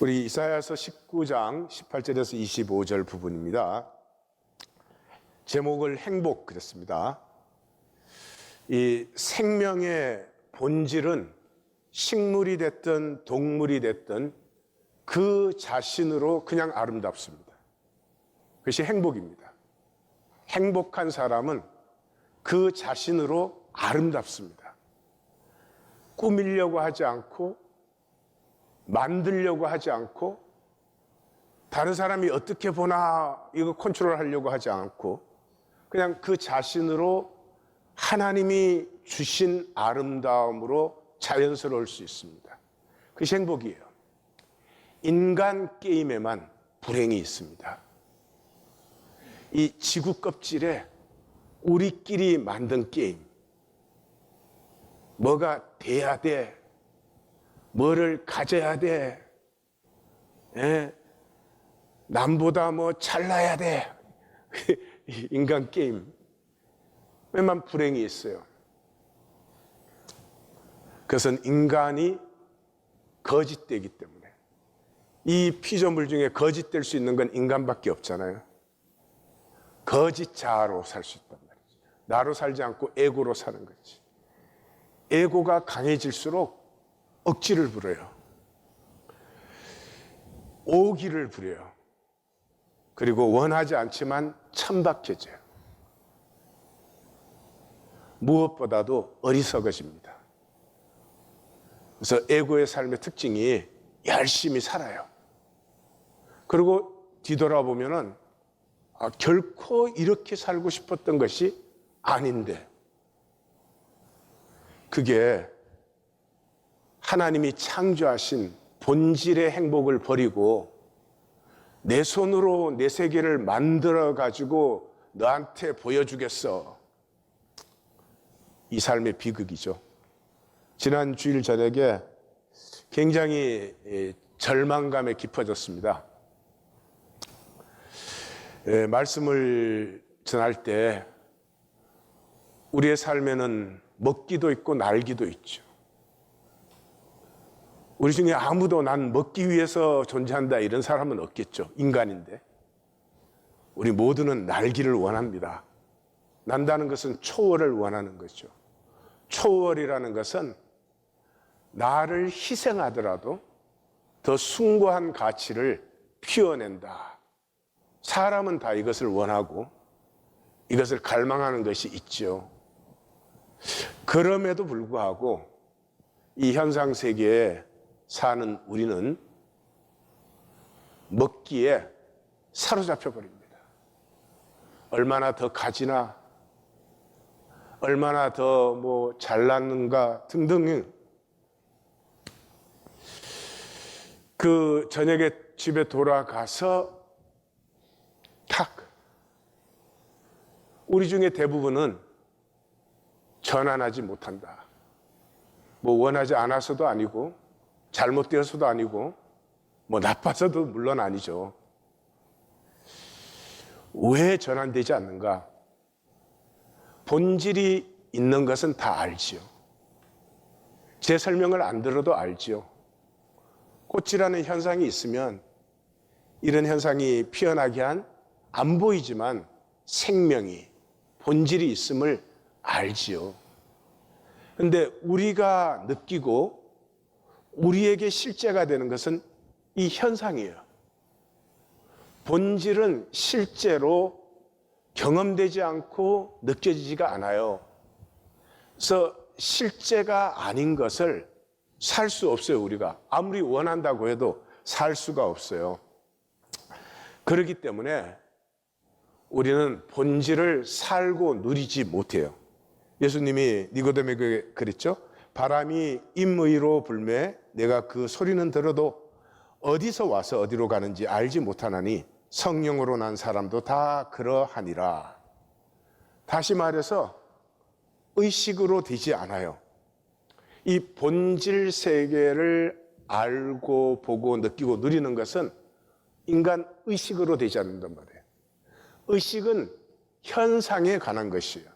우리 이사야서 19장 18절에서 25절 부분입니다. 제목을 행복 그랬습니다. 이 생명의 본질은 식물이 됐든 동물이 됐든 그 자신으로 그냥 아름답습니다. 그것이 행복입니다. 행복한 사람은 그 자신으로 아름답습니다. 꾸미려고 하지 않고 만들려고 하지 않고 다른 사람이 어떻게 보나 이거 컨트롤하려고 하지 않고 그냥 그 자신으로 하나님이 주신 아름다움으로 자연스러울 수 있습니다. 그것이 행복이에요. 인간 게임에만 불행이 있습니다. 이 지구 껍질에 우리끼리 만든 게임, 뭐가 돼야 돼, 뭐를 가져야 돼, 남보다 뭐 잘나야 돼. 인간 게임에만 불행이 있어요. 그것은 인간이 거짓되기 때문에. 이 피조물 중에 거짓될 수 있는 건 인간밖에 없잖아요. 거짓자로 살 수 있단 말이죠. 나로 살지 않고 에고로 사는 거지. 에고가 강해질수록 억지를 부려요. 오기를 부려요. 그리고 원하지 않지만 천박해져요. 무엇보다도 어리석어집니다. 그래서 에고의 삶의 특징이 열심히 살아요. 그리고 뒤돌아보면은 결코 이렇게 살고 싶었던 것이 아닌데, 그게 하나님이 창조하신 본질의 행복을 버리고 내 손으로 내 세계를 만들어 가지고 너한테 보여주겠어. 이 삶의 비극이죠. 지난 주일 저녁에 굉장히 절망감에 깊어졌습니다. 말씀을 전할 때 우리의 삶에는 먹기도 있고 날기도 있죠. 우리 중에 아무도 난 먹기 위해서 존재한다 이런 사람은 없겠죠. 인간인데. 우리 모두는 날기를 원합니다. 난다는 것은 초월을 원하는 거죠. 초월이라는 것은 나를 희생하더라도 더 숭고한 가치를 피워낸다. 사람은 다 이것을 원하고 이것을 갈망하는 것이 있죠. 그럼에도 불구하고 이 현상 세계에 사는 우리는 먹기에 사로잡혀 버립니다. 얼마나 더 가지나, 얼마나 더 뭐 잘났는가 등등. 그 저녁에 집에 돌아가서 우리 중에 대부분은 전환하지 못한다. 뭐 원하지 않아서도 아니고 잘못되어서도 아니고 뭐 나빠서도 물론 아니죠. 왜 전환되지 않는가? 본질이 있는 것은 다 알지요. 제 설명을 안 들어도 알지요. 꽃이라는 현상이 있으면 이런 현상이 피어나게 한 안 보이지만 생명이, 본질이 있음을 알지요. 그런데 우리가 느끼고 우리에게 실제가 되는 것은 이 현상이에요. 본질은 실제로 경험되지 않고 느껴지지가 않아요. 그래서 실제가 아닌 것을 살 수 없어요. 우리가 아무리 원한다고 해도 살 수가 없어요. 그렇기 때문에 우리는 본질을 살고 누리지 못해요. 예수님이 니고데모에게 그랬죠. 바람이 임의로 불매 내가 그 소리는 들어도 어디서 와서 어디로 가는지 알지 못하나니 성령으로 난 사람도 다 그러하니라. 다시 말해서 의식으로 되지 않아요. 이 본질 세계를 알고 보고 느끼고 누리는 것은 인간 의식으로 되지 않는단 말이에요. 의식은 현상에 관한 것이에요.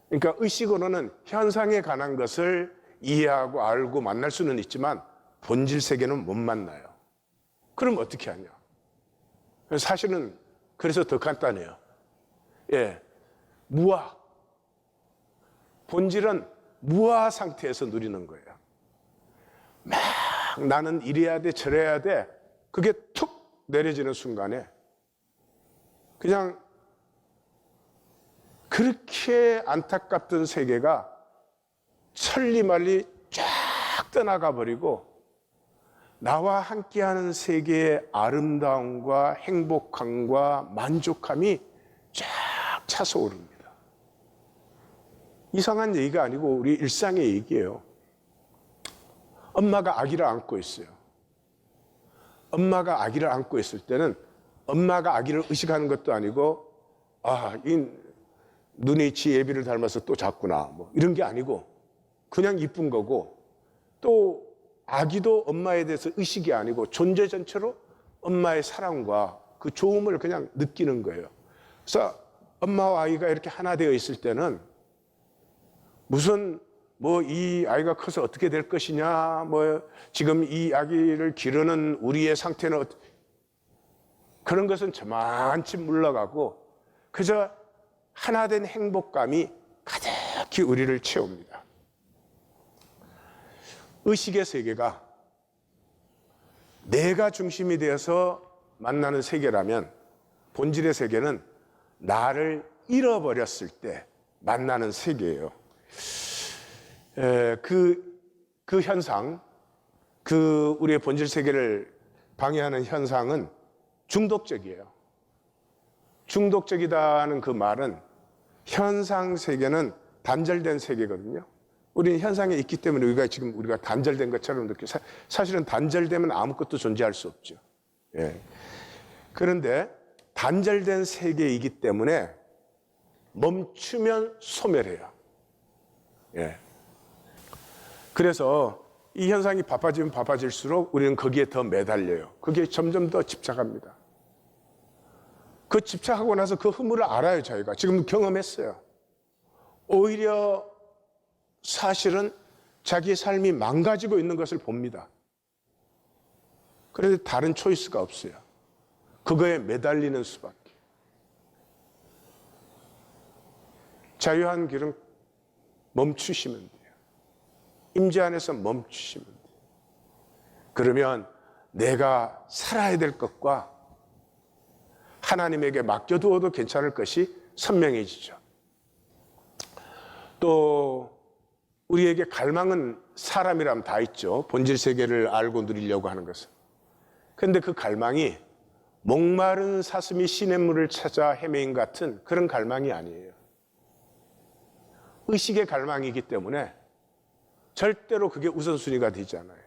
그러니까 의식으로는 현상에 관한 것을 이해하고 알고 만날 수는 있지만 본질 세계는 못 만나요. 그럼 어떻게 하냐? 사실은 그래서 더 간단해요. 예, 무아. 본질은 무아 상태에서 누리는 거예요. 막 나는 이래야 돼, 저래야 돼. 그게 툭 내려지는 순간에 그냥 그렇게 안타깝던 세계가 천리말리 쫙 떠나가 버리고 나와 함께하는 세계의 아름다움과 행복함과 만족함이 쫙 차서오릅니다. 이상한 얘기가 아니고 우리 일상의 얘기예요. 엄마가 아기를 안고 있어요. 엄마가 아기를 안고 있을 때는 엄마가 아기를 의식하는 것도 아니고 이 눈이 지 애비를 닮아서 또 작구나 뭐 이런 게 아니고 그냥 이쁜 거고, 또 아기도 엄마에 대해서 의식이 아니고 존재 전체로 엄마의 사랑과 그 좋음을 그냥 느끼는 거예요. 그래서 엄마와 아이가 이렇게 하나 되어 있을 때는 무슨 이 아이가 커서 어떻게 될 것이냐, 지금 이 아기를 기르는 우리의 상태는 그런 것은 저만치 물러가고 그저 하나 된 행복감이 가득히 우리를 채웁니다. 의식의 세계가 내가 중심이 되어서 만나는 세계라면 본질의 세계는 나를 잃어버렸을 때 만나는 세계예요. 그 현상, 우리의 본질 세계를 방해하는 현상은 중독적이에요. 중독적이다는 그 말은 현상 세계는 단절된 세계거든요. 우리는 현상에 있기 때문에 우리가 단절된 것처럼 느껴요. 사실은 단절되면 아무것도 존재할 수 없죠. 예. 그런데 단절된 세계이기 때문에 멈추면 소멸해요. 예. 그래서 이 현상이 바빠지면 바빠질수록 우리는 거기에 더 매달려요. 그게 점점 더 집착합니다. 그 집착하고 나서 그 흐물을 알아요. 저희가 지금 경험했어요. 오히려 사실은 자기의 삶이 망가지고 있는 것을 봅니다. 그런데 다른 초이스가 없어요. 그거에 매달리는 수밖에. 자유한 길은 멈추시면 돼요. 임재 안에서 멈추시면 돼요. 그러면 내가 살아야 될 것과 하나님에게 맡겨두어도 괜찮을 것이 선명해지죠. 또 우리에게 갈망은 사람이라면 다 있죠. 본질 세계를 알고 누리려고 하는 것은. 그런데 그 갈망이 목마른 사슴이 시냇물을 찾아 헤매인 같은 그런 갈망이 아니에요. 의식의 갈망이기 때문에 절대로 그게 우선순위가 되지 않아요.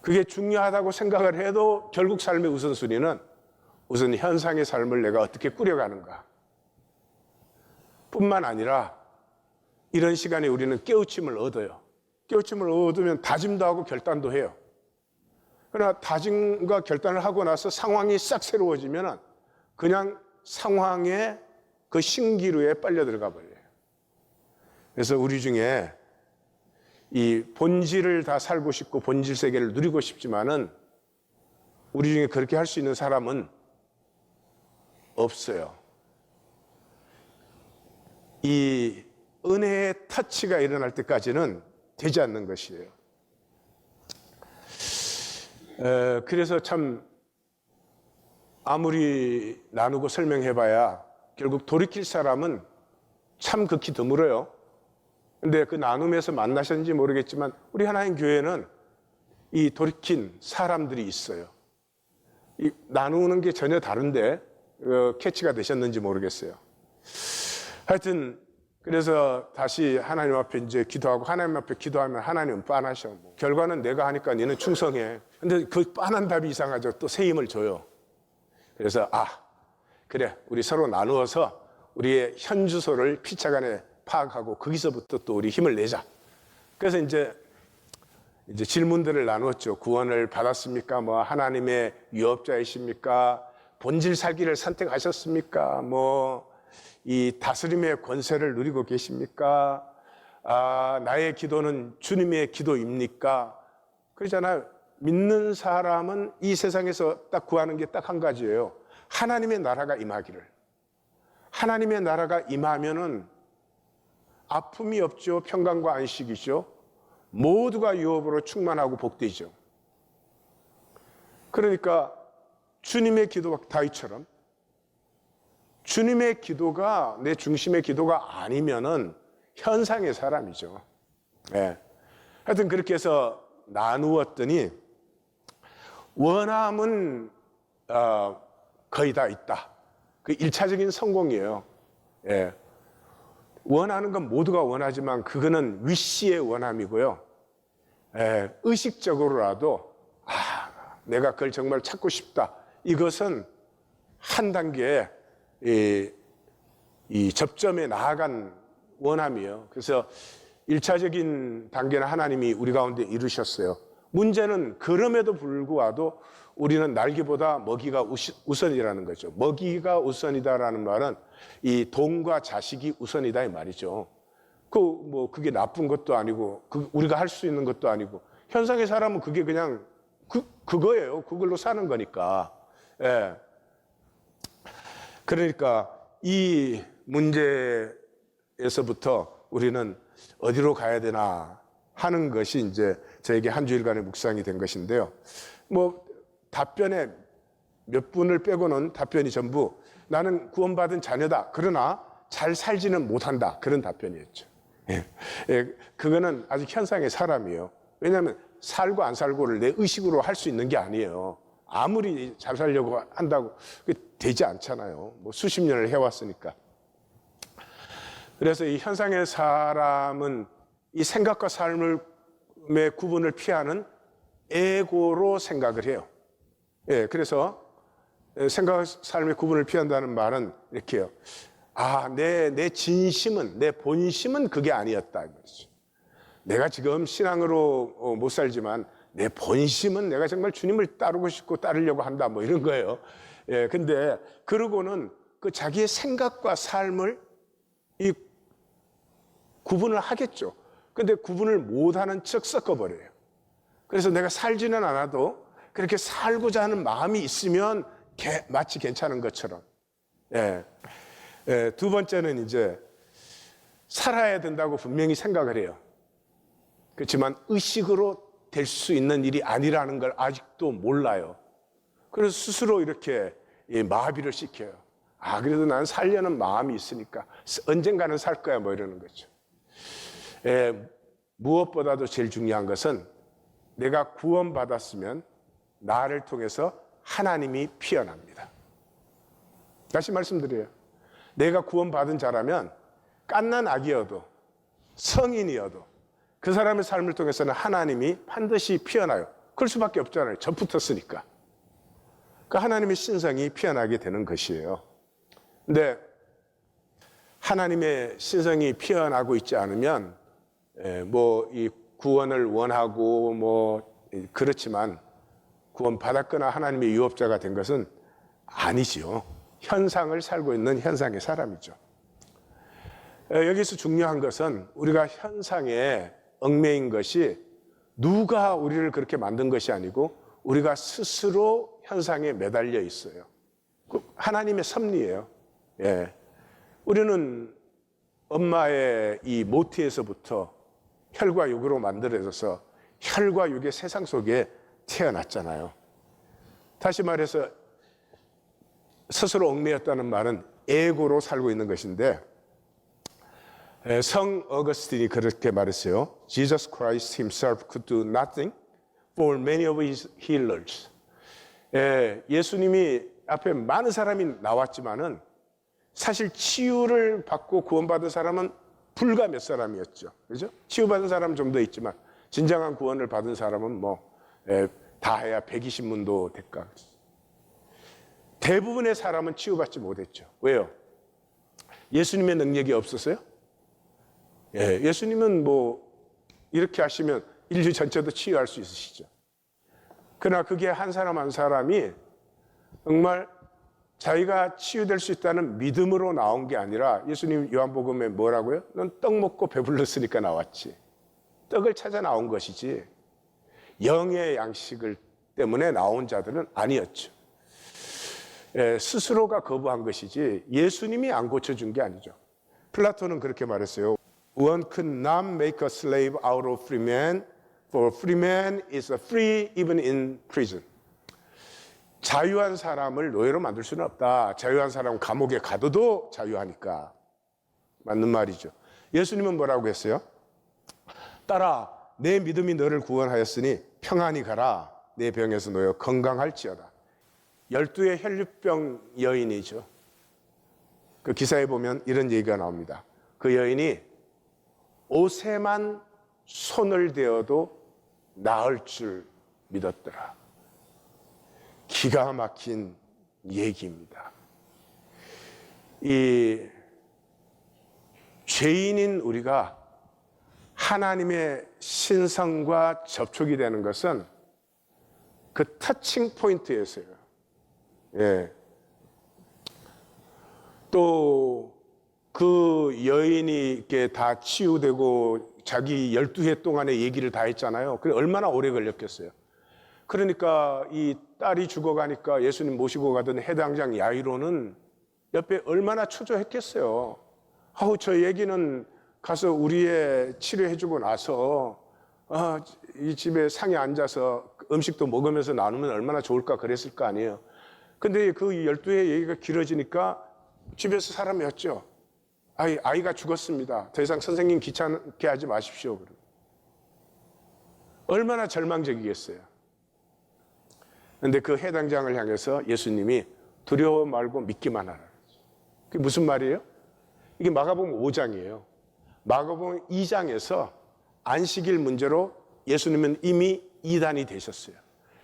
그게 중요하다고 생각을 해도 결국 삶의 우선순위는 우선 현상의 삶을 내가 어떻게 꾸려가는가 뿐만 아니라 이런 시간에 우리는 깨우침을 얻어요. 깨우침을 얻으면 다짐도 하고 결단도 해요. 그러나 다짐과 결단을 하고 나서 상황이 싹 새로워지면 그냥 상황의 그 신기루에 빨려 들어가 버려요. 그래서 우리 중에 이 본질을 다 살고 싶고 본질 세계를 누리고 싶지만은 우리 중에 그렇게 할 수 있는 사람은 없어요. 이 은혜의 터치가 일어날 때까지는 되지 않는 것이에요. 그래서 참 아무리 나누고 설명해봐야 결국 돌이킬 사람은 참 극히 드물어요. 근데 그 나눔에서 만나셨는지 모르겠지만 우리 하나님 교회는 이 돌이킨 사람들이 있어요. 이 나누는 게 전혀 다른데 캐치가 되셨는지 모르겠어요. 하여튼 그래서 다시 하나님 앞에 이제 기도하고 하나님 앞에 기도하면 하나님은 빤하셔. 결과는 내가 하니까 너는 충성해. 근데 그 빤한 답이 이상하죠. 또 새 힘을 줘요. 그래서 그래 우리 서로 나누어서 우리의 현 주소를 피차간에 파악하고 거기서부터 또 우리 힘을 내자. 그래서 이제 질문들을 나누었죠. 구원을 받았습니까? 하나님의 유업자이십니까? 본질 살기를 선택하셨습니까? 이 다스림의 권세를 누리고 계십니까? 나의 기도는 주님의 기도입니까? 그러잖아요. 믿는 사람은 이 세상에서 딱 구하는 게 딱 한 가지예요. 하나님의 나라가 임하기를. 하나님의 나라가 임하면은 아픔이 없죠. 평강과 안식이죠. 모두가 유업으로 충만하고 복되죠. 그러니까 주님의 기도가 다윗처럼 주님의 기도가 내 중심의 기도가 아니면은 현상의 사람이죠. 예. 하여튼 그렇게 해서 나누었더니 원함은 거의 다 있다. 그 1차적인 성공이에요. 예. 원하는 건 모두가 원하지만 그거는 위시의 원함이고요. 예. 의식적으로라도 내가 그걸 정말 찾고 싶다. 이것은 한 단계 이 접점에 나아간 원함이에요. 그래서 1차적인 단계는 하나님이 우리 가운데 이루셨어요. 문제는 그럼에도 불구하고 우리는 날개보다 먹이가 우선이라는 거죠. 먹이가 우선이다라는 말은 이 돈과 자식이 우선이다 이 말이죠. 그게 나쁜 것도 아니고 우리가 할 수 있는 것도 아니고 현상의 사람은 그게 그냥 그거예요. 그걸로 사는 거니까. 예. 그러니까 이 문제에서부터 우리는 어디로 가야 되나 하는 것이 이제 저에게 한 주일간의 묵상이 된 것인데요. 답변에 몇 분을 빼고는 답변이 전부 나는 구원받은 자녀다. 그러나 잘 살지는 못한다. 그런 답변이었죠. 예. 그거는 아직 현상의 사람이에요. 왜냐하면 살고 안 살고를 내 의식으로 할 수 있는 게 아니에요. 아무리 잘 살려고 한다고 되지 않잖아요. 수십 년을 해왔으니까. 그래서 이 현상의 사람은 이 생각과 삶의 구분을 피하는 에고로 생각을 해요. 예, 그래서 생각과 삶의 구분을 피한다는 말은 이렇게요. 내 진심은, 내 본심은 그게 아니었다. 내가 지금 신앙으로 못 살지만 내 본심은 내가 정말 주님을 따르고 싶고 따르려고 한다. 이런 거예요. 예, 근데 그러고는 그 자기의 생각과 삶을 이 구분을 하겠죠. 근데 구분을 못하는 척 섞어버려요. 그래서 내가 살지는 않아도 그렇게 살고자 하는 마음이 있으면 마치 괜찮은 것처럼. 예. 두 번째는 이제 살아야 된다고 분명히 생각을 해요. 그렇지만 의식으로 될 수 있는 일이 아니라는 걸 아직도 몰라요. 그래서 스스로 이렇게 마비를 시켜요. 그래도 난 살려는 마음이 있으니까 언젠가는 살 거야 이러는 거죠. 무엇보다도 제일 중요한 것은 내가 구원받았으면 나를 통해서 하나님이 피어납니다. 다시 말씀드려요. 내가 구원받은 자라면 갓난 아기여도 성인이어도 그 사람의 삶을 통해서는 하나님이 반드시 피어나요. 그럴 수밖에 없잖아요. 전 붙었으니까. 그 하나님의 신성이 피어나게 되는 것이에요. 근데 하나님의 신성이 피어나고 있지 않으면 이 구원을 원하고 그렇지만 구원 받았거나 하나님의 유업자가 된 것은 아니지요. 현상을 살고 있는 현상의 사람이죠. 여기서 중요한 것은 우리가 현상에 얽매인 것이 누가 우리를 그렇게 만든 것이 아니고 우리가 스스로 현상에 매달려 있어요. 하나님의 섭리예요. 예. 우리는 엄마의 이 모태에서부터 혈과 육으로 만들어져서 혈과 육의 세상 속에 태어났잖아요. 다시 말해서 스스로 얽매였다는 말은 에고로 살고 있는 것인데 성 어거스틴이 그렇게 말했어요. Jesus Christ himself could do nothing for many of his healers. 예수님이 앞에 많은 사람이 나왔지만은 사실 치유를 받고 구원받은 사람은 불과 몇 사람이었죠. 그죠? 치유받은 사람은 좀 더 있지만 진정한 구원을 받은 사람은 다 해야 120문도 될까. 대부분의 사람은 치유받지 못했죠. 왜요? 예수님의 능력이 없었어요? 예수님은 이렇게 하시면 인류 전체도 치유할 수 있으시죠. 그러나 그게 한 사람 한 사람이 정말 자기가 치유될 수 있다는 믿음으로 나온 게 아니라 예수님 요한복음에 뭐라고요? 넌 떡 먹고 배불렀으니까 나왔지. 떡을 찾아 나온 것이지. 영의 양식을 때문에 나온 자들은 아니었죠. 스스로가 거부한 것이지 예수님이 안 고쳐준 게 아니죠. 플라톤은 그렇게 말했어요. One could not make a slave out of free man, for free man is free even in prison. 자유한 사람을 노예로 만들 수는 없다. 자유한 사람은 감옥에 가둬도 자유하니까. 맞는 말이죠. 예수님은 뭐라고 했어요? 딸아, 내 믿음이 너를 구원하였으니 평안히 가라. 내 병에서 놓여 건강할지어다. 12의 혈류병 여인이죠. 그 기사에 보면 이런 얘기가 나옵니다. 그 여인이 옷에만 손을 대어도 나을 줄 믿었더라. 기가 막힌 얘기입니다. 이 죄인인 우리가 하나님의 신성과 접촉이 되는 것은 그 터칭 포인트에서요. 예. 또 그 여인이 이렇게 다 치유되고 자기 12해 동안의 얘기를 다 했잖아요. 그래 얼마나 오래 걸렸겠어요. 그러니까 이 딸이 죽어가니까 예수님 모시고 가던 해당장 야이로는 옆에 얼마나 초조했겠어요. 아우, 저 얘기는 가서 우리의 치료해주고 나서 이 집에 상에 앉아서 음식도 먹으면서 나누면 얼마나 좋을까 그랬을 거 아니에요. 근데 그 12회 얘기가 길어지니까 집에서 사람이 었죠. 아이가 죽었습니다. 더 이상 선생님 귀찮게 하지 마십시오. 얼마나 절망적이겠어요. 그런데 그 해당장을 향해서 예수님이 두려워 말고 믿기만 하라. 그게 무슨 말이에요? 이게 마가복음 5장이에요. 마가복음 2장에서 안식일 문제로 예수님은 이미 이단이 되셨어요.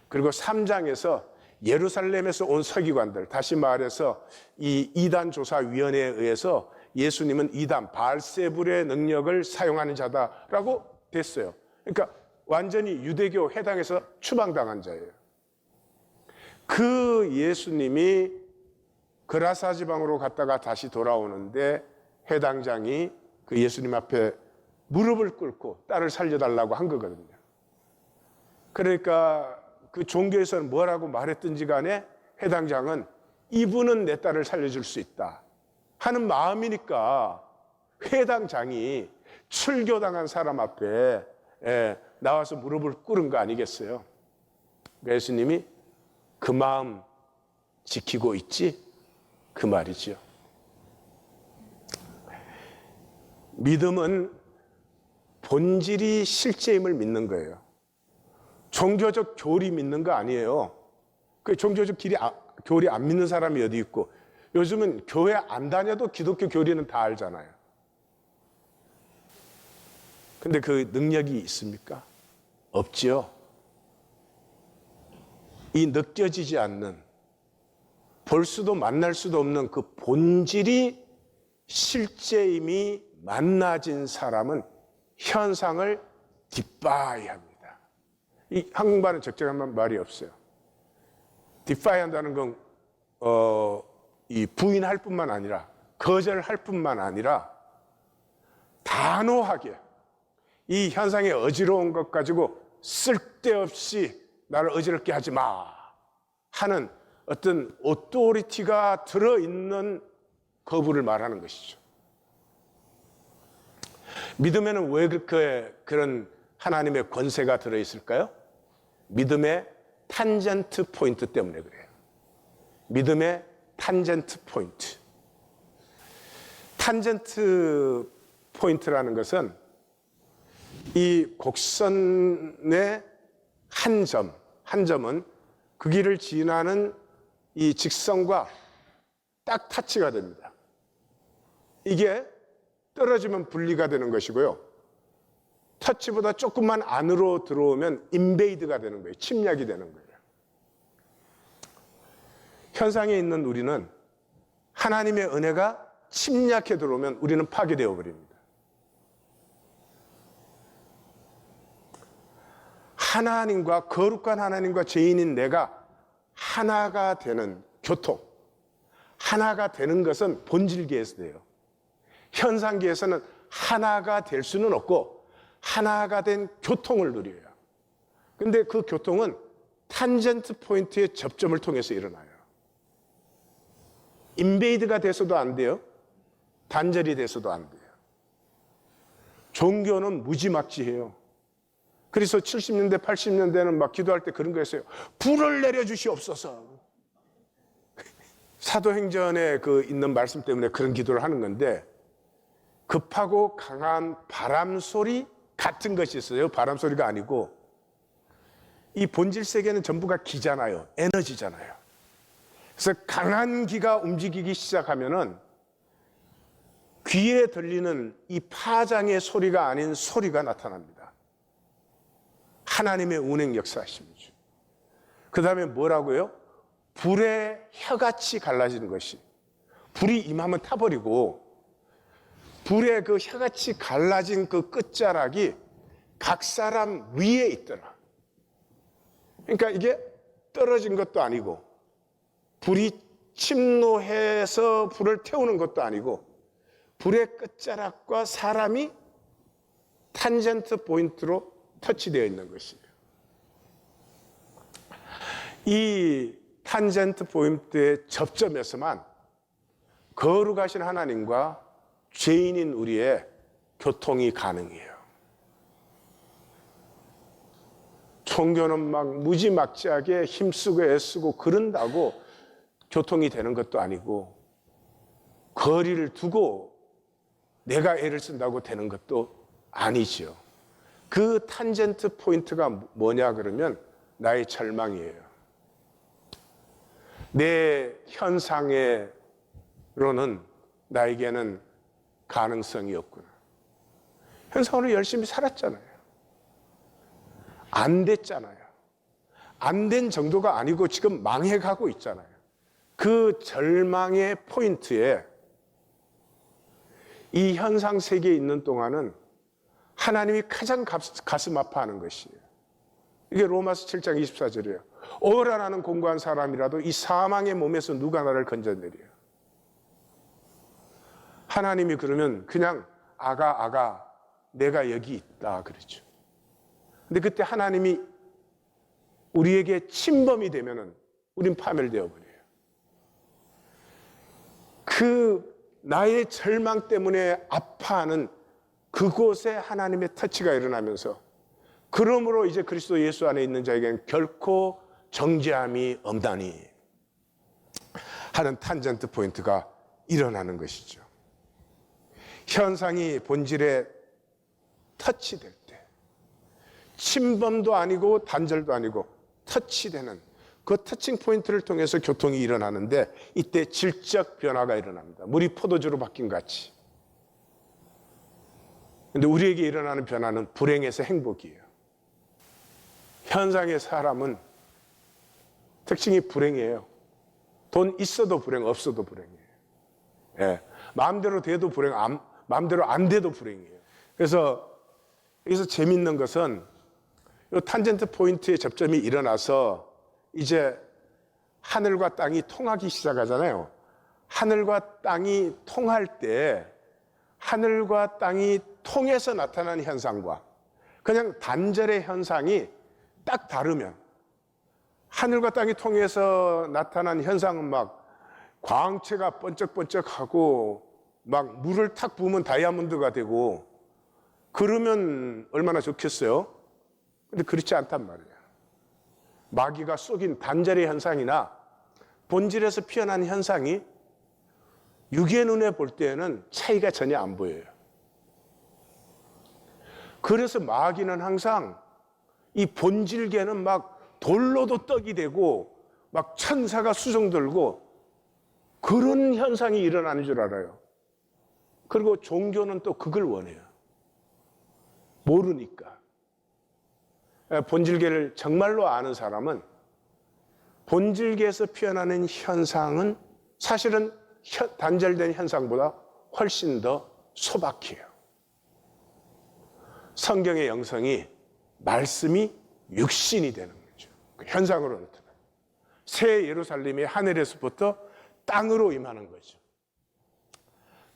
그리고 3장에서 예루살렘에서 온 서기관들, 다시 말해서 이 이단 조사위원회에 의해서 예수님은 이단 바알세불의 능력을 사용하는 자다라고 됐어요. 그러니까 완전히 유대교 해당에서 추방당한 자예요. 그 예수님이 그라사 지방으로 갔다가 다시 돌아오는데 해당장이 그 예수님 앞에 무릎을 꿇고 딸을 살려달라고 한 거거든요. 그러니까 그 종교에서는 뭐라고 말했든지 간에 해당장은 이분은 내 딸을 살려줄 수 있다 하는 마음이니까 해당장이 출교당한 사람 앞에 나와서 무릎을 꿇은 거 아니겠어요? 예수님이 그 마음 지키고 있지? 그 말이죠. 믿음은 본질이 실제임을 믿는 거예요. 종교적 교리 믿는 거 아니에요. 그 종교적 교리 안 믿는 사람이 어디 있고, 요즘은 교회 안 다녀도 기독교 교리는 다 알잖아요. 근데 그 능력이 있습니까? 없지요. 이 느껴지지 않는, 볼 수도 만날 수도 없는 그 본질이 실제임이 만나진 사람은 현상을 디파이 합니다. 이 한국말은 적절한 말이 없어요. 디파이 한다는 건 이 부인할 뿐만 아니라, 거절할 뿐만 아니라 단호하게 이 현상의 어지러운 것 가지고 쓸데없이 나를 어지럽게 하지 마 하는 어떤 오토리티가 들어있는 거부를 말하는 것이죠. 믿음에는 왜 그런 하나님의 권세가 들어있을까요? 믿음의 탄젠트 포인트 때문에 그래요. 믿음의 탄젠트 포인트. 탄젠트 포인트라는 것은 이 곡선의 한 점은 그 길을 지나는 이 직선과 딱 타치가 됩니다. 이게 떨어지면 분리가 되는 것이고요. 터치보다 조금만 안으로 들어오면 인베이드가 되는 거예요. 침략이 되는 거예요. 현상에 있는 우리는 하나님의 은혜가 침략해 들어오면 우리는 파괴되어 버립니다. 하나님과, 거룩한 하나님과 죄인인 내가 하나가 되는 교통, 하나가 되는 것은 본질계에서 돼요. 현상계에서는 하나가 될 수는 없고 하나가 된 교통을 누려요. 근데 그 교통은 탄젠트 포인트의 접점을 통해서 일어나요. 인베이드가 돼서도 안 돼요. 단절이 돼서도 안 돼요. 종교는 무지막지해요. 그래서 70년대, 80년대는 막 기도할 때 그런 거 했어요. 불을 내려주시옵소서. 사도행전에 그 있는 말씀 때문에 그런 기도를 하는 건데, 급하고 강한 바람 소리 같은 것이 있어요. 바람 소리가 아니고, 이 본질 세계는 전부가 기잖아요. 에너지잖아요. 그래서 강한 기가 움직이기 시작하면은 귀에 들리는 이 파장의 소리가 아닌 소리가 나타납니다. 하나님의 운행 역사하심이죠. 그 다음에 뭐라고요? 불의 혀같이 갈라지는 것이, 불이 임하면 타버리고 불의 그 혀같이 갈라진 그 끝자락이 각 사람 위에 있더라. 그러니까 이게 떨어진 것도 아니고 불이 침노해서 불을 태우는 것도 아니고 불의 끝자락과 사람이 탄젠트 포인트로 터치되어 있는 것이에요. 이 탄젠트 포인트의 접점에서만 거룩하신 하나님과 죄인인 우리의 교통이 가능해요. 종교는 막 무지막지하게 힘쓰고 애쓰고 그런다고 교통이 되는 것도 아니고, 거리를 두고 내가 애를 쓴다고 되는 것도 아니지요. 그 탄젠트 포인트가 뭐냐 그러면 나의 절망이에요. 내 현상으로는 나에게는 가능성이 없구나. 현상으로 열심히 살았잖아요. 안 됐잖아요. 안 된 정도가 아니고 지금 망해가고 있잖아요. 그 절망의 포인트에 이 현상 세계에 있는 동안은 하나님이 가장 가슴 아파하는 것이에요. 이게 로마서 7장 24절이에요. 오라라는 공고한 사람이라도 이 사망의 몸에서 누가 나를 건져내리요. 하나님이 그러면 그냥 아가 내가 여기 있다 그러죠. 근데 그때 하나님이 우리에게 침범이 되면은 우린 파멸되어 버려요. 그 나의 절망 때문에 아파하는 그곳에 하나님의 터치가 일어나면서, 그러므로 이제 그리스도 예수 안에 있는 자에게는 결코 정죄함이 없다니 하는 탄젠트 포인트가 일어나는 것이죠. 현상이 본질에 터치될 때, 침범도 아니고 단절도 아니고 터치되는 그 터칭 포인트를 통해서 교통이 일어나는데, 이때 질적 변화가 일어납니다. 물이 포도주로 바뀐 같이. 그런데 우리에게 일어나는 변화는 불행에서 행복이에요. 현상의 사람은 특징이 불행이에요. 돈 있어도 불행, 없어도 불행이에요. 예. 마음대로 돼도 불행, 마음대로 안 돼도 불행이에요. 그래서 여기서 재밌는 것은 이 탄젠트 포인트의 접점이 일어나서 이제 하늘과 땅이 통하기 시작하잖아요. 하늘과 땅이 통할 때 하늘과 땅이 통해서 나타나는 현상과 그냥 단절의 현상이 딱 다르면, 하늘과 땅이 통해서 나타난 현상은 막 광채가 번쩍번쩍하고 막 물을 탁 부으면 다이아몬드가 되고 그러면 얼마나 좋겠어요? 근데 그렇지 않단 말이에요. 마귀가 쏘긴 단절의 현상이나 본질에서 피어난 현상이 육의 눈에 볼 때에는 차이가 전혀 안 보여요. 그래서 마귀는 항상 이 본질계는 막 돌로도 떡이 되고 막 천사가 수종 들고 그런 현상이 일어나는 줄 알아요. 그리고 종교는 또 그걸 원해요. 모르니까. 본질계를 정말로 아는 사람은 본질계에서 피어나는 현상은 사실은 단절된 현상보다 훨씬 더 소박해요. 성경의 영성이 말씀이 육신이 되는 거죠. 그 현상으로 나타나요. 새 예루살렘이 하늘에서부터 땅으로 임하는 거죠.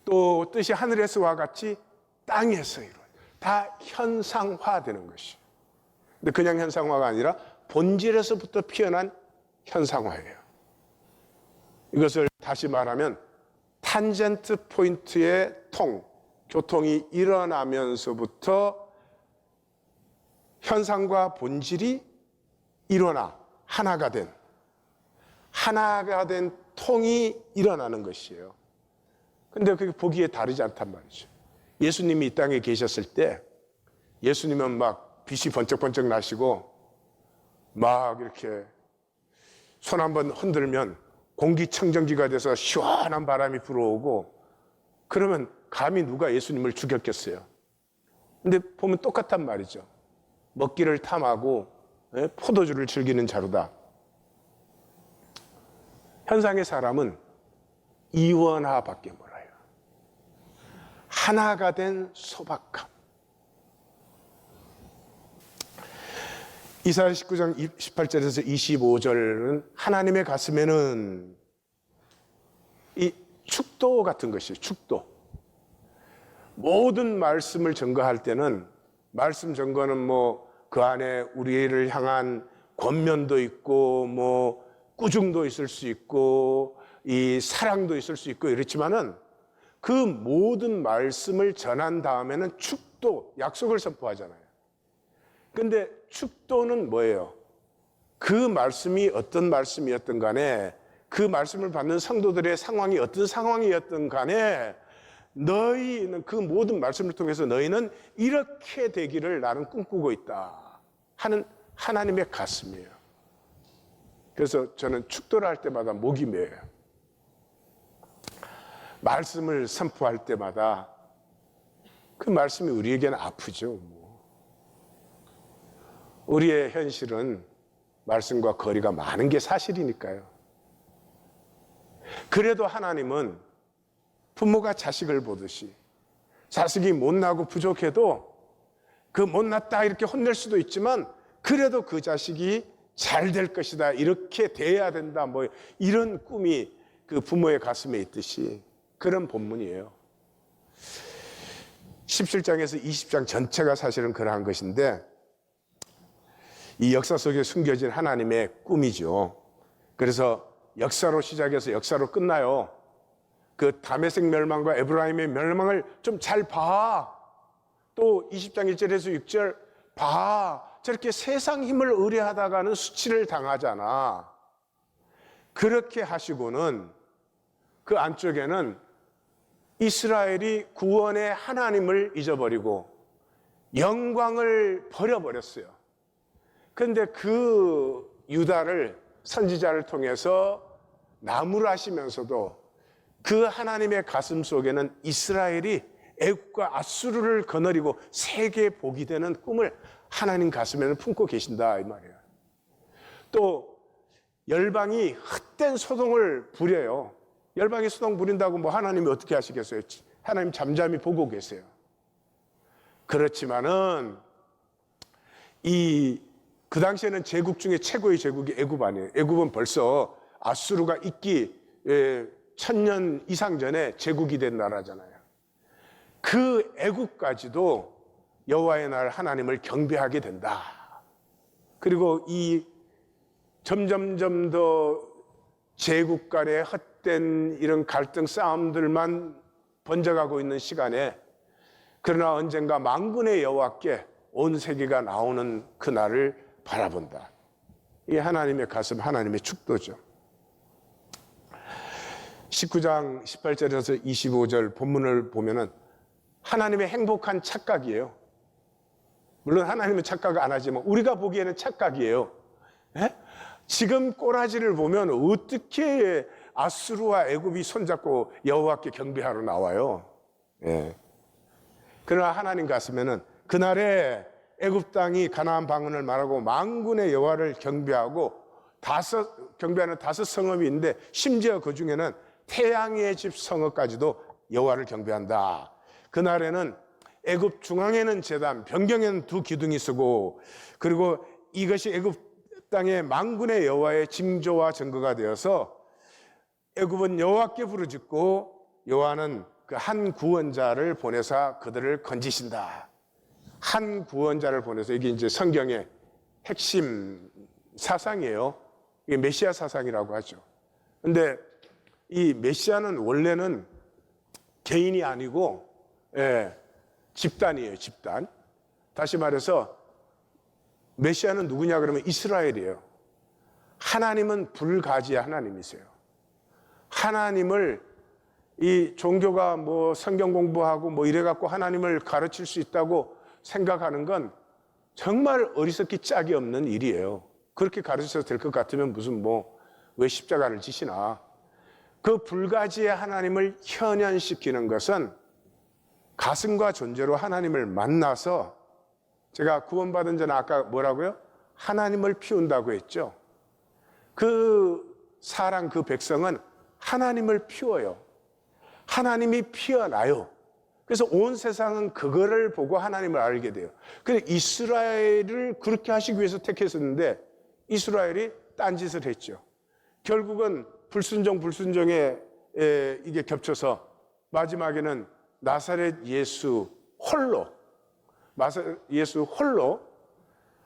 또 뜻이 하늘에서와 같이 땅에서 이루어요. 다 현상화되는 것이에요. 근데 그냥 현상화가 아니라 본질에서부터 피어난 현상화예요. 이것을 다시 말하면 탄젠트 포인트의 교통이 일어나면서부터 현상과 본질이 일어나 하나가 된 통이 일어나는 것이에요. 근데 그게 보기에 다르지 않단 말이죠. 예수님이 이 땅에 계셨을 때 예수님은 막 빛이 번쩍번쩍 나시고 막 이렇게 손 한번 흔들면 공기청정기가 돼서 시원한 바람이 불어오고, 그러면 감히 누가 예수님을 죽였겠어요? 근데 보면 똑같단 말이죠. 먹기를 탐하고 포도주를 즐기는 자루다. 현상의 사람은 이원화밖에 몰라요. 하나가 된 소박함. 이사야 19장 18절에서 25절은 하나님의 가슴에는 이 축도 같은 것이에요. 축도. 모든 말씀을 증거할 때는 말씀 증거는 뭐 그 안에 우리를 향한 권면도 있고 뭐 꾸중도 있을 수 있고 이 사랑도 있을 수 있고 이렇지만은 그 모든 말씀을 전한 다음에는 축도, 약속을 선포하잖아요. 근데 축도는 뭐예요? 그 말씀이 어떤 말씀이었든 간에 그 말씀을 받는 성도들의 상황이 어떤 상황이었든 간에 너희는 그 모든 말씀을 통해서 너희는 이렇게 되기를 나는 꿈꾸고 있다 하는 하나님의 가슴이에요. 그래서 저는 축도를 할 때마다 목이 메어요. 말씀을 선포할 때마다 그 말씀이 우리에게는 아프죠. 우리의 현실은 말씀과 거리가 많은 게 사실이니까요. 그래도 하나님은 부모가 자식을 보듯이 자식이 못나고 부족해도 그 못났다 이렇게 혼낼 수도 있지만 그래도 그 자식이 잘 될 것이다, 이렇게 돼야 된다, 뭐 이런 꿈이 그 부모의 가슴에 있듯이 그런 본문이에요. 17장에서 20장 전체가 사실은 그러한 것인데 이 역사 속에 숨겨진 하나님의 꿈이죠. 그래서 역사로 시작해서 역사로 끝나요. 그 다메섹 멸망과 에브라임의 멸망을 좀 잘 봐. 또 20장 1절에서 6절 봐. 저렇게 세상 힘을 의뢰하다가는 수치를 당하잖아. 그렇게 하시고는 그 안쪽에는 이스라엘이 구원의 하나님을 잊어버리고 영광을 버려버렸어요. 그런데 그 유다를 선지자를 통해서 나무라시면서도 그 하나님의 가슴 속에는 이스라엘이 애국과 아수르를 거느리고 세계 복이 되는 꿈을 하나님 가슴에는 품고 계신다 이 말이에요. 또 열방이 헛된 소동을 부려요. 열방이 소동 부린다고 뭐 하나님이 어떻게 하시겠어요? 하나님 잠잠히 보고 계세요. 그렇지만은 그 당시에는 제국 중에 최고의 제국이 애굽 아니에요. 애굽은 벌써 아수르가 있기 1000년 이상 전에 제국이 된 나라잖아요. 그 애국까지도 여호와의 날 하나님을 경배하게 된다. 그리고 이 점점점 더 제국 간의 헛된 이런 갈등 싸움들만 번져가고 있는 시간에 그러나 언젠가 만군의 여호와께 온 세계가 나오는 그날을 바라본다. 이게 하나님의 가슴, 하나님의 축도죠. 19장 18절에서 25절 본문을 보면은 하나님의 행복한 착각이에요. 물론 하나님은 착각을 안 하지만 우리가 보기에는 착각이에요. 에? 지금 꼬라지를 보면 어떻게 아수르와 애굽이 손잡고 여호와께 경배하러 나와요. 예. 그러나 하나님 가슴에는 그날에 애굽 땅이 가나안 방언을 말하고 만군의 여호와를 경배하고 경배하는 5 성읍이 있는데 심지어 그 중에는 태양의 집 성읍까지도 여호와를 경배한다. 그날에는 애굽 중앙에는 제단, 변경에는 2 기둥이 서고, 그리고 이것이 애굽 땅의 만군의 여호와의 징조와 증거가 되어서 애굽은 여호와께 부르짖고 여호와는 그 한 구원자를 보내사 그들을 건지신다. 한 구원자를 보내서 이게 이제 성경의 핵심 사상이에요. 이게 메시아 사상이라고 하죠. 근데 이 메시아는 원래는 개인이 아니고 집단이에요, 집단. 다시 말해서 메시아는 누구냐 그러면 이스라엘이에요. 하나님은 불가지의 하나님이세요. 하나님을 이 종교가 뭐 성경 공부하고 뭐 이래갖고 하나님을 가르칠 수 있다고 생각하는 건 정말 어리석기 짝이 없는 일이에요. 그렇게 가르쳐도 될 것 같으면 무슨 왜 십자가를 지시나. 그 불가지의 하나님을 현현시키는 것은 가슴과 존재로 하나님을 만나서, 제가 구원받은 자는 아까 뭐라고요? 하나님을 피운다고 했죠. 그 사랑, 그 백성은 하나님을 피워요. 하나님이 피어나요. 그래서 온 세상은 그거를 보고 하나님을 알게 돼요. 그래서 이스라엘을 그렇게 하시기 위해서 택했었는데 이스라엘이 딴짓을 했죠. 결국은 불순종에 이게 겹쳐서 마지막에는 나사렛 예수 홀로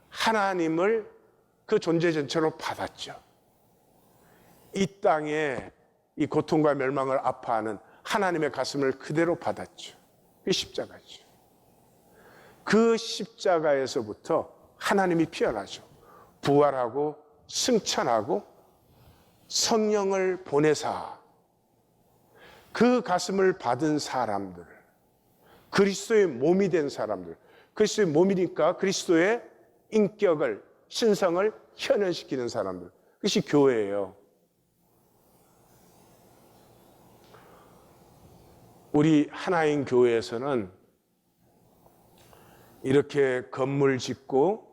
하나님을 그 존재 전체로 받았죠. 이 땅에 이 고통과 멸망을 아파하는 하나님의 가슴을 그대로 받았죠. 그 십자가죠. 그 십자가에서부터 하나님이 피어나죠. 부활하고 승천하고 성령을 보내사 그 가슴을 받은 사람들, 그리스도의 몸이 된 사람들, 그리스도의 몸이니까 그리스도의 인격을, 신성을 현현시키는 사람들, 그것이 교회예요. 우리 하나인 교회에서는 이렇게 건물 짓고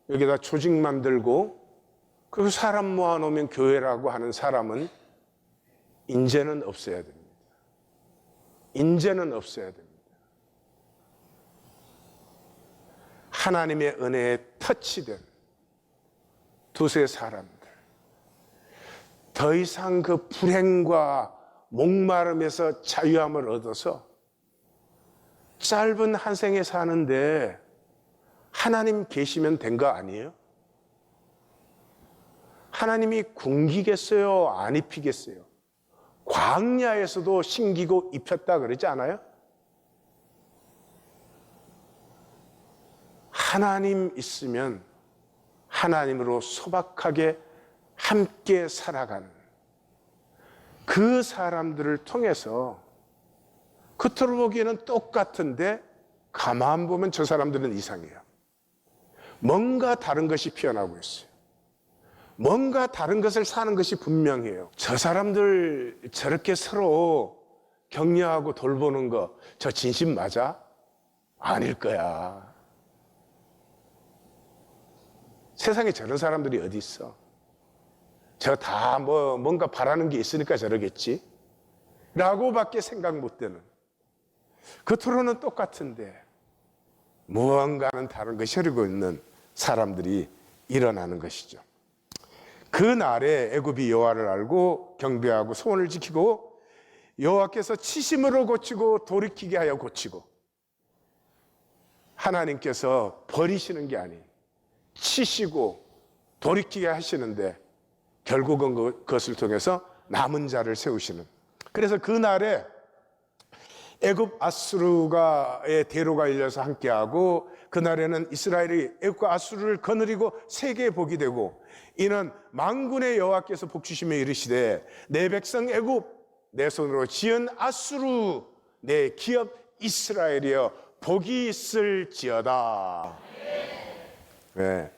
여기다 조직 만들고 그리고 사람 모아놓으면 교회라고 하는 사람은 인재는 없어야 됩니다. 인재는 없어야 됩니다. 하나님의 은혜에 터치된 두세 사람들, 더 이상 그 불행과 목마름에서 자유함을 얻어서 짧은 한 생에 사는데 하나님 계시면 된 거 아니에요? 하나님이 굶기겠어요? 안 입히겠어요? 광야에서도 신기고 입혔다 그러지 않아요? 하나님 있으면 하나님으로 소박하게 함께 살아가는 그 사람들을 통해서 겉으로 보기에는 똑같은데 가만 보면 저 사람들은 이상해요. 뭔가 다른 것이 피어나고 있어요. 뭔가 다른 것을 사는 것이 분명해요. 저 사람들 저렇게 서로 격려하고 돌보는 거, 저 진심 맞아? 아닐 거야. 세상에 저런 사람들이 어디 있어? 저 다 뭔가 바라는 게 있으니까 저러겠지? 라고밖에 생각 못 되는. 겉으로는 똑같은데 무언가는 다른 것이 흐르고 있는 사람들이 일어나는 것이죠. 그 날에 애굽이 여호와를 알고 경배하고 소원을 지키고 여호와께서 치심으로 고치고 돌이키게 하여 고치고, 하나님께서 버리시는 게 아닌 치시고 돌이키게 하시는데 결국은 그것을 통해서 남은 자를 세우시는. 그래서 그 날에 애굽 아수르가의 대로가 열려서 함께하고, 그날에는 이스라엘이 애굽과 아수르를 거느리고 세계에 복이 되고, 이는 만군의 여호와께서 복주시며 이르시되 내 백성 애굽 내 손으로 지은 아수르 내 기업 이스라엘이여 복이 있을지어다. 네.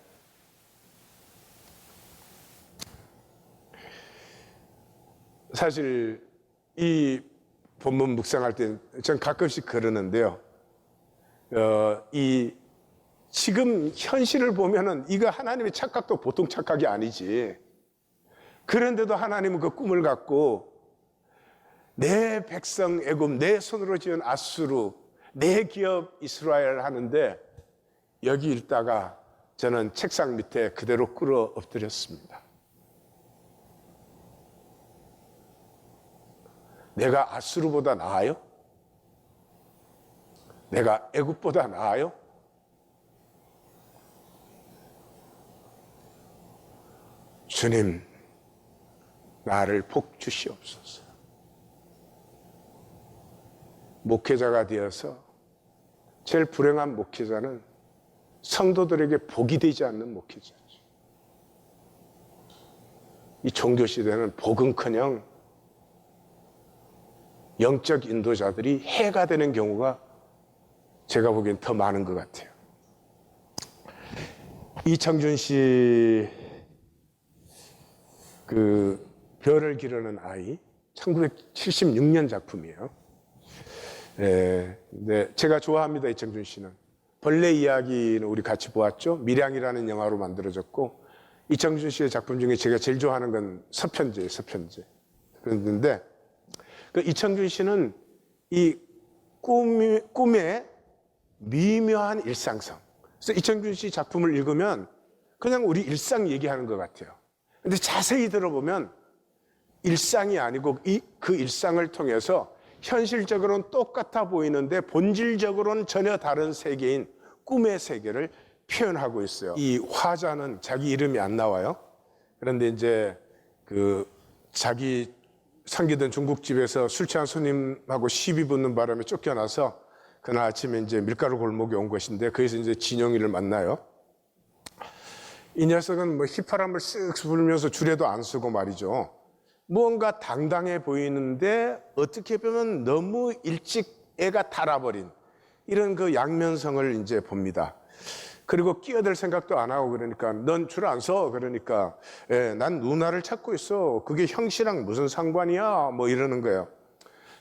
사실 이 본문 묵상할 때 전 가끔씩 그러는데요. 이 지금 현실을 보면은 이거 하나님의 착각도 보통 착각이 아니지. 그런데도 하나님은 그 꿈을 갖고 내 백성 애굽 내 손으로 지은 아수르 내 기업 이스라엘 하는데, 여기 읽다가 저는 책상 밑에 그대로 끌어 엎드렸습니다. 내가 아수르보다 나아요? 내가 애굽보다 나아요? 주님, 나를 복 주시옵소서. 목회자가 되어서 제일 불행한 목회자는 성도들에게 복이 되지 않는 목회자죠. 이 종교시대는 복은커녕 영적 인도자들이 해가 되는 경우가 제가 보기엔 더 많은 것 같아요. 이청준 씨 그 별을 기르는 아이 1976년 작품이에요. 네, 제가 좋아합니다. 이청준 씨는 벌레 이야기는 우리 같이 보았죠. 밀양이라는 영화로 만들어졌고, 이청준 씨의 작품 중에 제가 제일 좋아하는 건 서편제예요. 서편제. 그런데 그 이청준 씨는 이 꿈의 미묘한 일상성. 그래서 이청준 씨 작품을 읽으면 그냥 우리 일상 얘기하는 것 같아요. 근데 자세히 들어보면 일상이 아니고 그 일상을 통해서 현실적으로는 똑같아 보이는데 본질적으로는 전혀 다른 세계인 꿈의 세계를 표현하고 있어요. 이 화자는 자기 이름이 안 나와요. 그런데 이제 그 자기 섬기던 중국집에서 술 취한 손님하고 시비 붙는 바람에 쫓겨나서 그날 아침에 이제 밀가루 골목에 온 것인데, 거기서 이제 진용이를 만나요. 이 녀석은 뭐 휘파람을 쓱 불면서 줄에도 안 쓰고 말이죠. 무언가 당당해 보이는데 어떻게 보면 너무 일찍 애가 달아버린 이런 그 양면성을 이제 봅니다. 그리고 끼어들 생각도 안 하고, 그러니까 넌 줄 안 서. 그러니까 난 누나를 찾고 있어. 그게 형씨랑 무슨 상관이야? 뭐 이러는 거예요.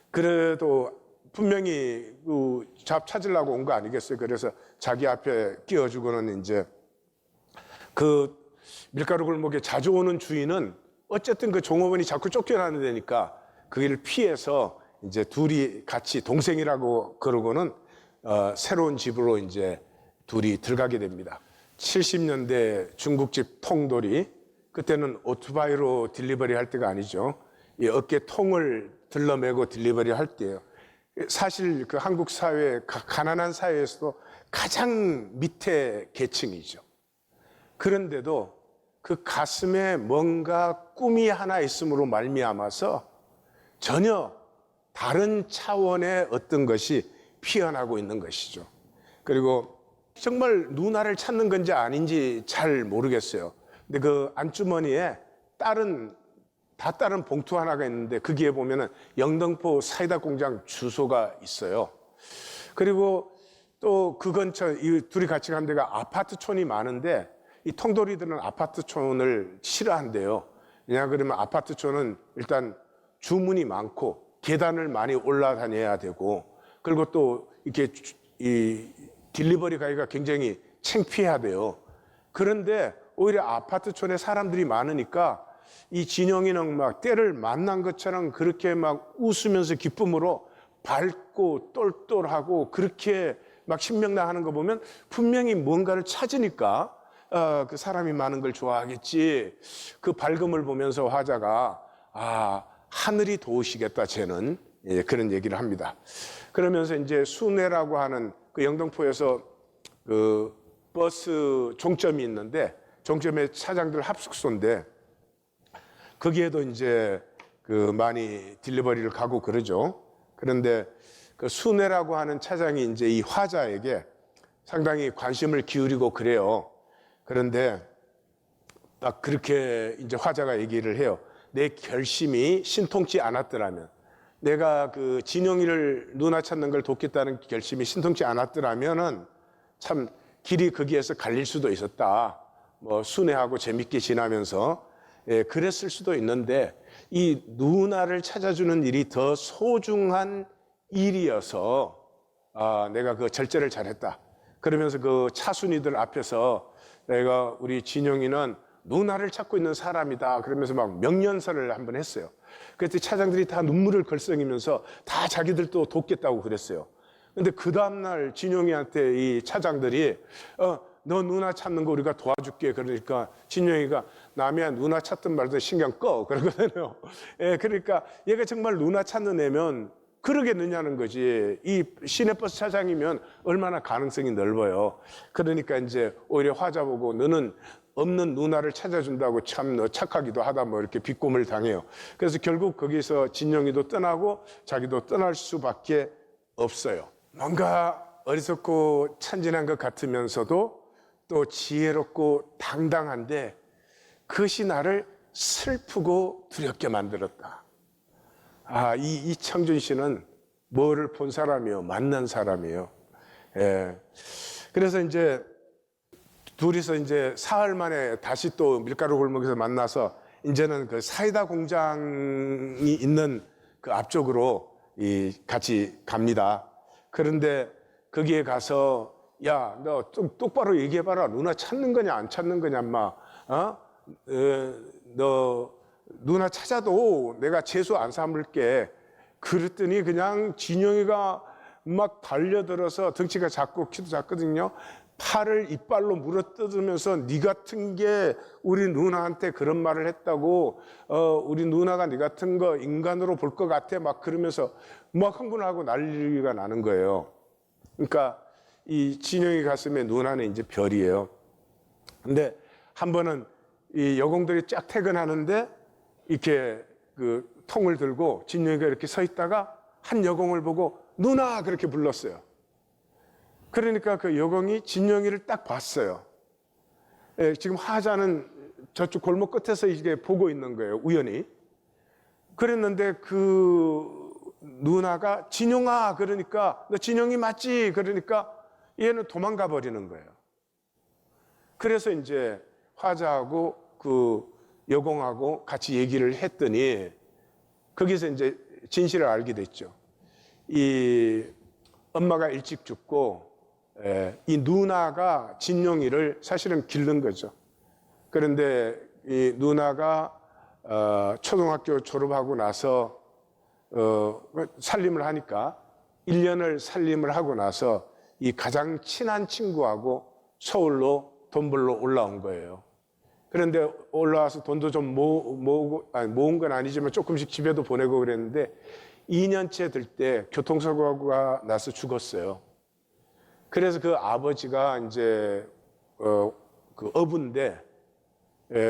그래도 분명히 그 잡 찾으려고 온 거 아니겠어요? 그래서 자기 앞에 끼워주고는 이제 그 밀가루 골목에 자주 오는 주인은 어쨌든 그 종업원이 자꾸 쫓겨나는 데니까 그 길을 피해서 이제 둘이 같이 동생이라고 그러고는 새로운 집으로 이제 둘이 들어가게 됩니다. 70년대 중국집 통돌이, 그때는 오토바이로 딜리버리 할 때가 아니죠. 이 어깨 통을 들러매고 딜리버리 할 때예요. 사실 그 한국 사회, 가난한 사회에서도 가장 밑에 계층이죠. 그런데도 그 가슴에 뭔가 꿈이 하나 있음으로 말미암아서 전혀 다른 차원의 어떤 것이 피어나고 있는 것이죠. 그리고 정말 누나를 찾는 건지 아닌지 잘 모르겠어요. 근데 그 안주머니에 다른 봉투 하나가 있는데 거기에 보면은 영등포 사이다 공장 주소가 있어요. 그리고 또 그 근처 이 둘이 같이 간 데가 아파트촌이 많은데, 이 통돌이들은 아파트촌을 싫어한대요. 왜냐 그러면 아파트촌은 일단 주문이 많고 계단을 많이 올라다녀야 되고, 그리고 또 이렇게 이 딜리버리 가기가 굉장히 창피하대요. 그런데 오히려 아파트촌에 사람들이 많으니까 이 진영이는 막 때를 만난 것처럼 그렇게 막 웃으면서 기쁨으로 밝고 똘똘하고 그렇게 막 신명나하는 거 보면 분명히 뭔가를 찾으니까 그 사람이 많은 걸 좋아하겠지. 그 밝음을 보면서 화자가 하늘이 도우시겠다 쟤는, 그런 얘기를 합니다. 그러면서 이제 순회라고 하는 그 영등포에서 그 버스 종점이 있는데, 종점의 차장들 합숙소인데 거기에도 이제 그 많이 딜리버리를 가고 그러죠. 그런데 그 순회라고 하는 차장이 이제 이 화자에게 상당히 관심을 기울이고 그래요. 그런데 딱 그렇게 이제 화자가 얘기를 해요. 내 결심이 신통치 않았더라면, 내가 그 진영이를 누나 찾는 걸 돕겠다는 결심이 신통치 않았더라면은 참 길이 거기에서 갈릴 수도 있었다. 뭐 순회하고 재밌게 지나면서 그랬을 수도 있는데, 이 누나를 찾아주는 일이 더 소중한 일이어서 내가 그 절제를 잘했다. 그러면서 그 차순이들 앞에서 내가 우리 진영이는 누나를 찾고 있는 사람이다. 그러면서 막 명령설을 한번 했어요. 그랬더니 차장들이 다 눈물을 걸썽이면서 다 자기들도 돕겠다고 그랬어요. 근데 그 다음날 진영이한테 이 차장들이 너 누나 찾는 거 우리가 도와줄게. 그러니까 진영이가 남이야 누나 찾든 말든 신경 꺼 그러거든요. 그러니까 얘가 정말 누나 찾는 애면 그러겠느냐는 거지. 이 시내버스 차장이면 얼마나 가능성이 넓어요. 그러니까 이제 오히려 화자 보고 너는 없는 누나를 찾아준다고 참 너 착하기도 하다 뭐 이렇게 비꼬을 당해요. 그래서 결국 거기서 진영이도 떠나고 자기도 떠날 수밖에 없어요. 뭔가 어리석고 찬진한 것 같으면서도 또 지혜롭고 당당한데 그것이 나를 슬프고 두렵게 만들었다. 이창준 씨는 뭐를 본 사람이요? 만난 사람이에요. 예. 그래서 이제 둘이서 이제 사흘 만에 다시 또 밀가루 골목에서 만나서 이제는 그 사이다 공장이 있는 그 앞쪽으로 같이 갑니다. 그런데 거기에 가서 야, 너 좀 똑바로 얘기해봐라. 누나 찾는 거냐 안 찾는 거냐, 인마. 너 누나 찾아도 내가 채소 안 삼을게. 그랬더니 그냥 진영이가 막 달려들어서 덩치가 작고 키도 작거든요. 팔을 이빨로 물어뜯으면서 네 같은 게 우리 누나한테 그런 말을 했다고, 우리 누나가 네 같은 거 인간으로 볼 것 같아 막 그러면서 막 흥분하고 난리가 나는 거예요. 그러니까 이 진영이 가슴에 누나는 이제 별이에요. 근데 한 번은 이 여공들이 쫙 퇴근하는데 이렇게 그 통을 들고 진영이가 이렇게 서 있다가 한 여공을 보고 누나 그렇게 불렀어요. 그러니까 그 여공이 진영이를 딱 봤어요. 예, 지금 화자는 저쪽 골목 끝에서 이게 보고 있는 거예요, 우연히. 그랬는데 그 누나가 진영아 그러니까 너 진영이 맞지? 그러니까 얘는 도망가 버리는 거예요. 그래서 이제 화자하고 그 여공하고 같이 얘기를 했더니 거기서 이제 진실을 알게 됐죠. 이 엄마가 일찍 죽고 이 누나가 진영이를 사실은 기른 거죠. 그런데 이 누나가 초등학교 졸업하고 나서 살림을 하니까 1년을 살림을 하고 나서 이 가장 친한 친구하고 서울로 돈 벌러 올라온 거예요. 그런데 올라와서 돈도 좀 모은 건 아니지만 조금씩 집에도 보내고 그랬는데 2년째 될 때 교통사고가 나서 죽었어요. 그래서 그 아버지가 이제 그 어부인데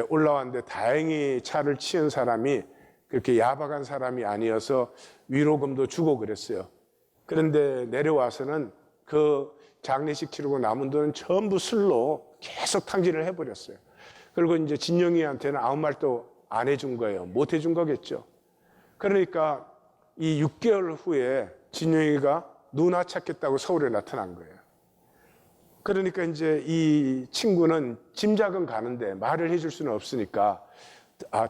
올라왔는데 다행히 차를 치은 사람이 그렇게 야박한 사람이 아니어서 위로금도 주고 그랬어요. 그런데 내려와서는 그 장례식 치르고 남은 돈은 전부 술로 계속 탕진을 해버렸어요. 그리고 이제 진영이한테는 아무 말도 안 해준 거예요. 못 해준 거겠죠. 그러니까 이 6개월 후에 진영이가 누나 찾겠다고 서울에 나타난 거예요. 그러니까 이제 이 친구는 짐작은 가는데 말을 해줄 수는 없으니까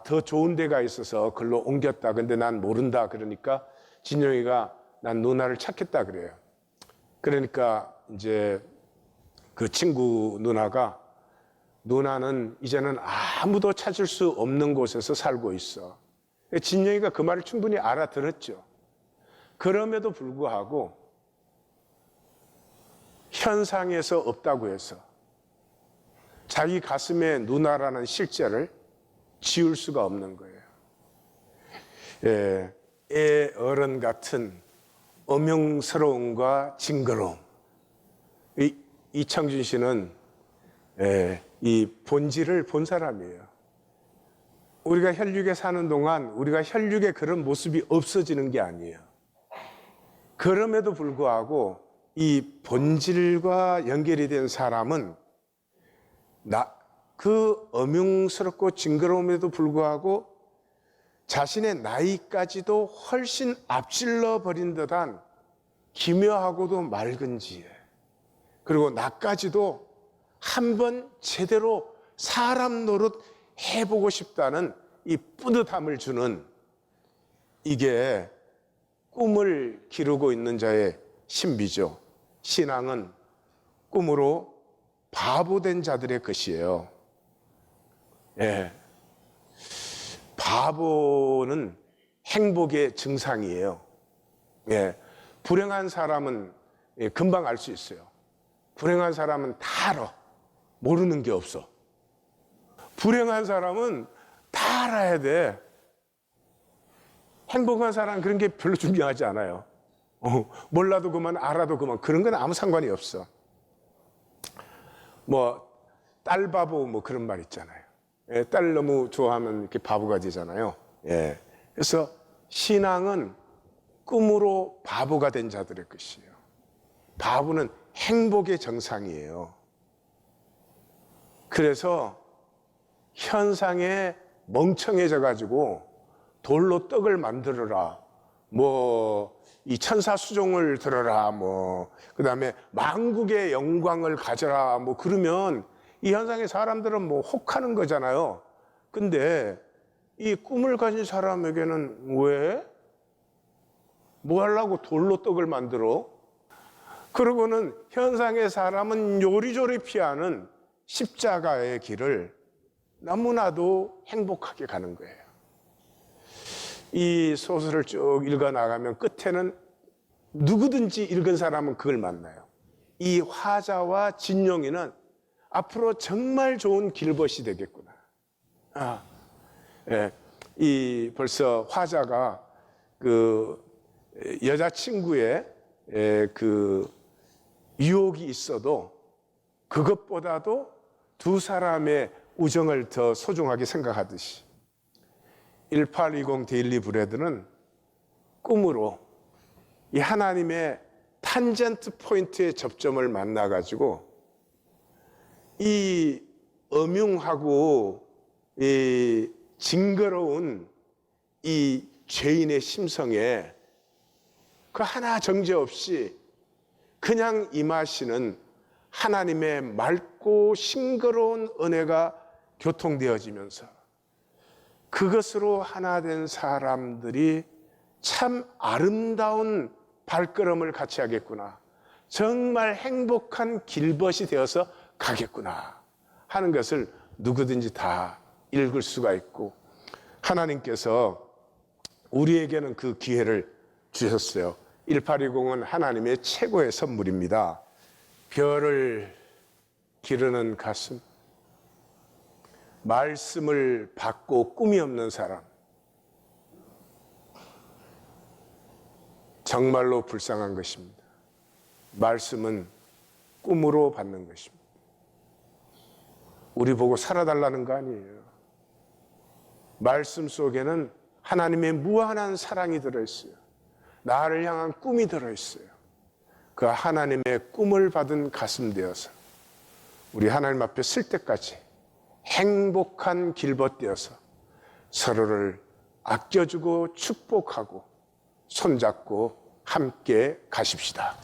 더 좋은 데가 있어서 글로 옮겼다. 근데 난 모른다. 그러니까 진영이가 난 누나를 찾겠다 그래요. 그러니까 이제 그 친구 누나가 누나는 이제는 아무도 찾을 수 없는 곳에서 살고 있어. 진영이가 그 말을 충분히 알아들었죠. 그럼에도 불구하고 현상에서 없다고 해서 자기 가슴에 누나라는 실제를 지울 수가 없는 거예요. 애 어른 같은 엄용스러움과 징그러움. 이창준 씨는 이 본질을 본 사람이에요. 우리가 혈육에 사는 동안 우리가 혈육의 그런 모습이 없어지는 게 아니에요. 그럼에도 불구하고 이 본질과 연결이 된 사람은 그 엄용스럽고 징그러움에도 불구하고 자신의 나이까지도 훨씬 앞질러 버린 듯한 기묘하고도 맑은 지혜, 그리고 나까지도 한번 제대로 사람 노릇 해보고 싶다는 이 뿌듯함을 주는, 이게 꿈을 기르고 있는 자의 신비죠. 신앙은 꿈으로 바보된 자들의 것이에요. 바보는 행복의 증상이에요. 불행한 사람은 금방 알 수 있어요. 불행한 사람은 다 알아. 모르는 게 없어. 불행한 사람은 다 알아야 돼. 행복한 사람은 그런 게 별로 중요하지 않아요. 몰라도 그만, 알아도 그만. 그런 건 아무 상관이 없어. 딸 바보 뭐 그런 말 있잖아요. 예, 딸 너무 좋아하면 이렇게 바보가 되잖아요. 예. 그래서 신앙은 꿈으로 바보가 된 자들의 것이에요. 바보는 행복의 정상이에요. 그래서 현상에 멍청해져 가지고 돌로 떡을 만들어라, 뭐 이 천사수종을 들어라, 뭐 그다음에 만국의 영광을 가져라, 뭐 그러면 이 현상의 사람들은 뭐 혹하는 거잖아요. 근데 이 꿈을 가진 사람에게는 왜? 뭐 하려고 돌로 떡을 만들어? 그러고는 현상의 사람은 요리조리 피하는 십자가의 길을 너무나도 행복하게 가는 거예요. 이 소설을 쭉 읽어 나가면 끝에는 누구든지 읽은 사람은 그걸 만나요. 이 화자와 진용이는 앞으로 정말 좋은 길벗이 되겠구나. 이 벌써 화자가 그 여자친구의 그 유혹이 있어도 그것보다도 두 사람의 우정을 더 소중하게 생각하듯이 1820 데일리 브레드는 꿈으로 이 하나님의 탄젠트 포인트의 접점을 만나가지고 이 음흉하고 이 징그러운 이 죄인의 심성에 그 하나 정죄 없이 그냥 임하시는 하나님의 맑고 싱그러운 은혜가 교통되어지면서 그것으로 하나 된 사람들이 참 아름다운 발걸음을 같이 하겠구나, 정말 행복한 길벗이 되어서 가겠구나 하는 것을 누구든지 다 읽을 수가 있고, 하나님께서 우리에게는 그 기회를 주셨어요. 1820은 하나님의 최고의 선물입니다. 별을 기르는 가슴, 말씀을 받고 꿈이 없는 사람, 정말로 불쌍한 것입니다. 말씀은 꿈으로 받는 것입니다. 우리 보고 살아달라는 거 아니에요. 말씀 속에는 하나님의 무한한 사랑이 들어있어요. 나를 향한 꿈이 들어있어요. 그 하나님의 꿈을 받은 가슴 되어서 우리 하나님 앞에 쓸 때까지 행복한 길벗 되어서 서로를 아껴주고 축복하고 손잡고 함께 가십시다.